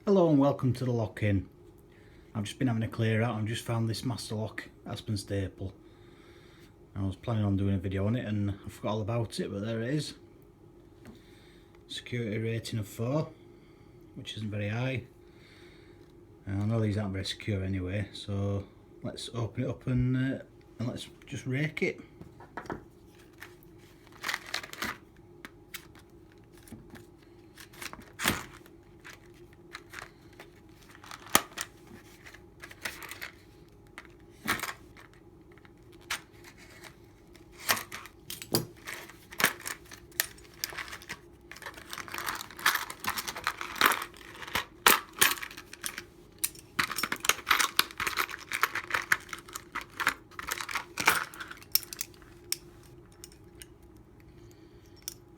Hello and welcome to the lock-in. I've just been having a clear out and just found this master lock Hasp staple. I was planning on doing a video on it and I forgot all about it, but there it is. Security rating of 4, which isn't very high. I know these aren't very secure anyway, so let's open it up and let's just rake it.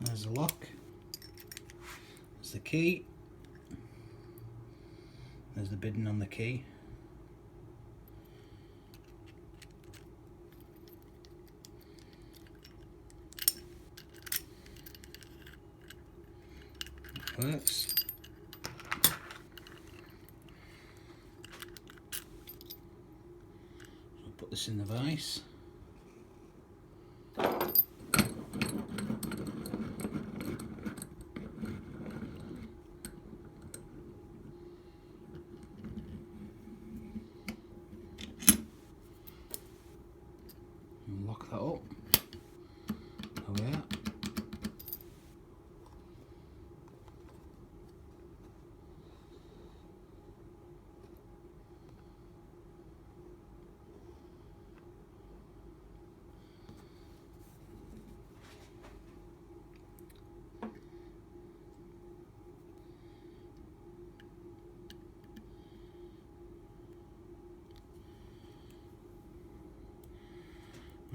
There's the lock, there's the key, there's the bidding on the key. It works. So I'll put this in the vise. Lock that up. There we are.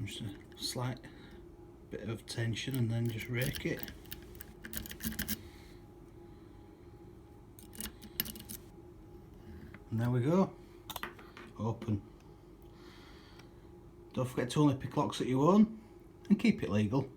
Just a slight bit of tension and then just rake it. And there we go. Open. Don't forget to only pick locks that you own and keep it legal.